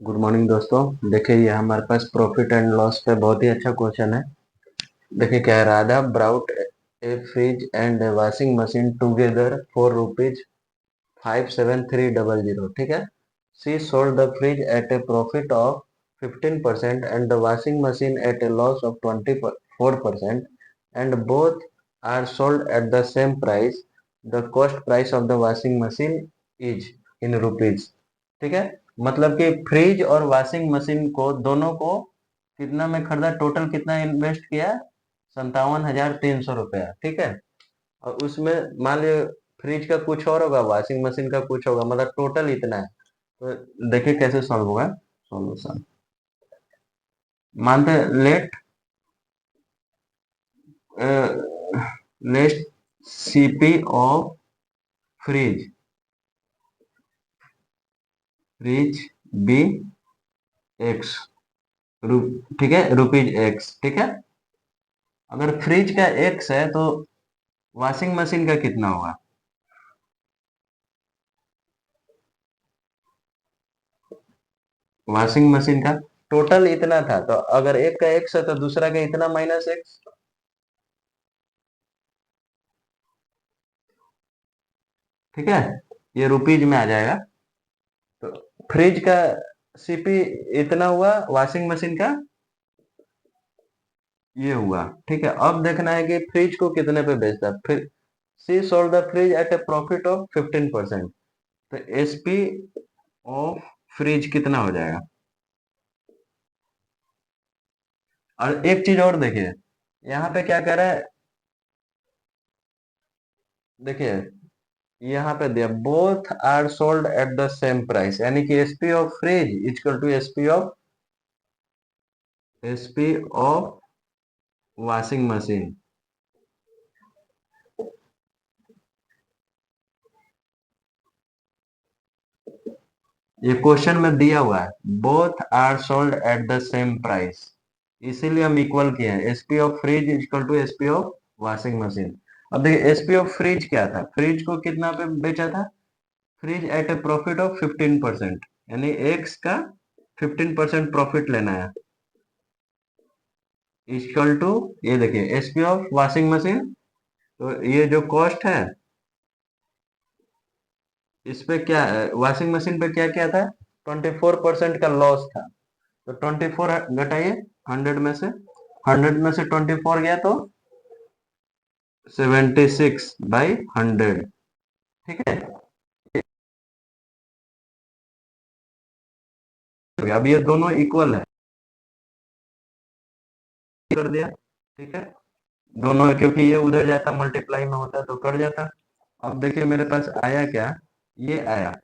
Good morning दोस्तों। देखिए ये हमारे पास प्रॉफिट एंड लॉस पे बहुत ही अच्छा क्वेश्चन है। देखिए क्या है, Radha brought a fridge and a washing machine together for rupees 57300। ठीक है। She sold the fridge at a profit of 15% and the washing machine at a loss of 24% and both are sold at the same price. The cost price of the washing machine is in rupees. ठीक है। मतलब कि fridge और washing machine को दोनों को कितना में खरीदा, टोटल कितना इन्वेस्ट किया, 57,300 रुपया। ठीक है। और उसमें मान लियो फ्रिज का कुछ और होगा, वॉशिंग मशीन का कुछ होगा, मतलब टोटल इतना है। तो देखिए कैसे सॉल्व होगा सॉल्यूशन। मानते let let CP of fridge fridge be x, ठीक है, रुपीज एक्स। ठीक है। अगर फ्रिज का एक्स है तो वॉशिंग मशीन का कितना होगा। वॉशिंग मशीन का टोटल इतना था, तो अगर एक का एक्स है तो दूसरा का इतना माइनस एक्स। ठीक है। ये रुपीज में आ जाएगा। तो फ्रिज का सीपी इतना हुआ, वॉशिंग मशीन का ये हुआ। ठीक है। अब देखना है कि फ्रिज को कितने पे बेचता है। फिर C sold the fridge at a profit of 15%। तो एसपी ऑफ फ्रिज कितना हो जाएगा। और एक चीज और देखिए, यहाँ पे क्या कह रहा है, देखिए यहाँ पे दिया both are sold at the same price, यानी कि SP of fridge equal to SP of washing machine. ये क्वेश्चन में दिया हुआ है both are sold at the same price, इसीलिए हम इक्वल किए हैं। SP of fridge equal to SP of washing machine. अब देखिए एसपी ऑफ फ्रिज क्या था, फ्रिज को कितना पे बेचा था, fridge at a profit of 15%, यानी एक्स का 15% प्रॉफिट लेना है, इक्वल टू ये देखिए एसपी ऑफ वॉशिंग मशीन। तो ये जो कॉस्ट है इस पे क्या, वॉशिंग मशीन पे क्या क्या था, 24% का लॉस था। तो 24 घटाइए 100 में से 24 गया तो 76/100। ठीक है। अब ये दोनों इक्वल है, कर दिया। ठीक है। दोनों है, क्योंकि ये उधर जाता मल्टीप्लाई में होता तो कट जाता। अब देखिए मेरे पास आया क्या, ये आया,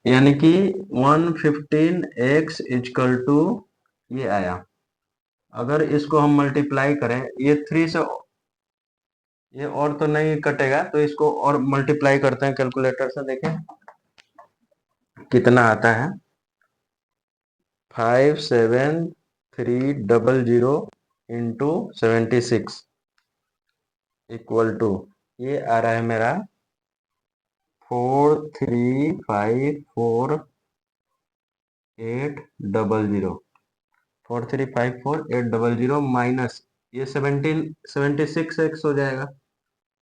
यानी कि 115x इक्वल टू ये आया। अगर इसको हम मल्टीप्लाई करें, ये 3 से ये और तो नहीं कटेगा, तो इसको और मल्टीप्लाई करते हैं कैलकुलेटर से, देखें कितना आता है। 57300 इंटू 76 इक्वल टू ये आ रहा है मेरा 4354800। 4354800 माइनस ये 76x हो जाएगा।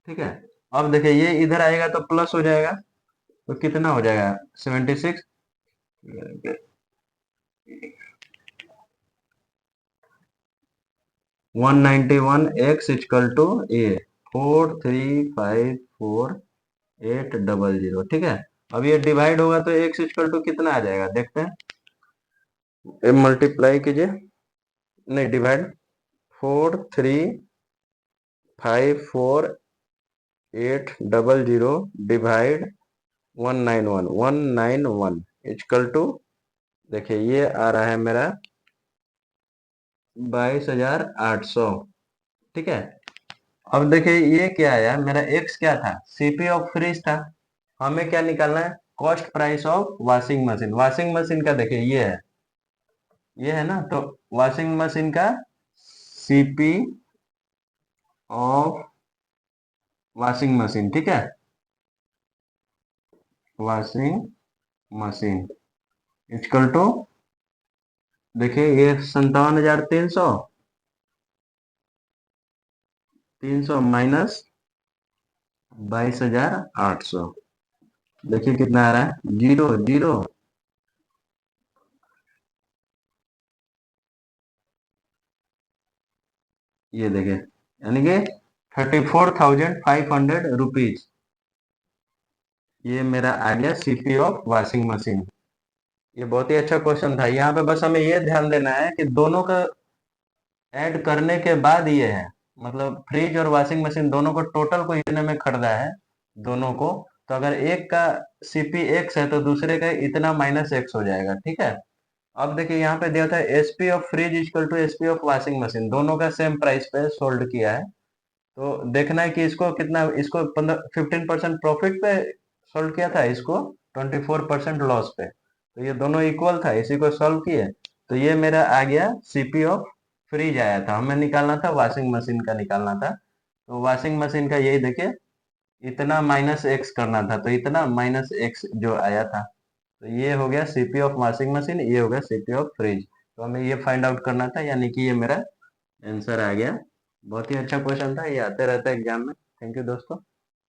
ठीक है। अब देखिए ये इधर आएगा तो प्लस हो जाएगा, तो कितना हो जाएगा 76, 191x इक्वल टू ये 4354800। ठीक है। अब ये डिवाइड होगा तो x इक्वल टू कितना आ जाएगा, देखते हैं। ये मल्टीप्लाई कीजिए, नहीं डिवाइड, 4354800 डिवाइड 191 इक्वल टू, देखिए ये आ रहा है मेरा 22,800। ठीक है। अब देखिए ये क्या आया, मेरा एक्स क्या था, सीपी ऑफ फ्रीज था। हमें क्या निकालना है, cost price of washing machine. Washing machine का देखिए ये है ना, तो वॉशिंग मशीन का सीपी ऑफ वॉशिंग मशीन। ठीक है, वॉशिंग मशीन इक्वल टू, देखिए ये 57,300, 300 माइनस 22,800, देखिए कितना आ रहा है, जीरो जीरो। ये देखिए यानी कि 34,500 रुपीज, ये मेरा आ गया सीपी ऑफ वॉशिंग मशीन। ये बहुत ही अच्छा क्वेश्चन था। यहाँ पे बस हमें ये ध्यान देना है कि दोनों का ऐड करने के बाद ये है, मतलब फ्रिज और वॉशिंग मशीन दोनों को टोटल को इतने में खरीदा है दोनों को, तो अगर एक का सीपी एक्स है तो दूसरे का इतना माइनस एक्स हो जाएगा, ठीक है। अब देखिए यहाँ पे दिया था SP of fridge equal to SP of washing machine, दोनों का सेम प्राइस पे सोल्ड किया है। तो देखना है कि इसको कितना, इसको 15% प्रॉफिट पे सोल्व किया था, इसको 24% लॉस पे, तो ये दोनों इक्वल था, इसी को सॉल्व किए। तो ये मेरा आ गया सीपी ऑफ फ्रीज आया था, हमें निकालना था वॉशिंग मशीन का निकालना था। तो वॉशिंग मशीन का यही देखिए, इतना माइनस एक्स करना था, तो इतना माइनस एक्स जो आया था, तो ये हो गया सीपी ऑफ वॉशिंग मशीन, ये हो गया सीपी ऑफ फ्रिज। तो हमें ये फाइंड आउट करना था, यानी कि ये मेरा आंसर आ गया। बहुत ही अच्छा क्वेश्चन था, ये आते रहता है एग्जाम में। थैंक यू दोस्तों।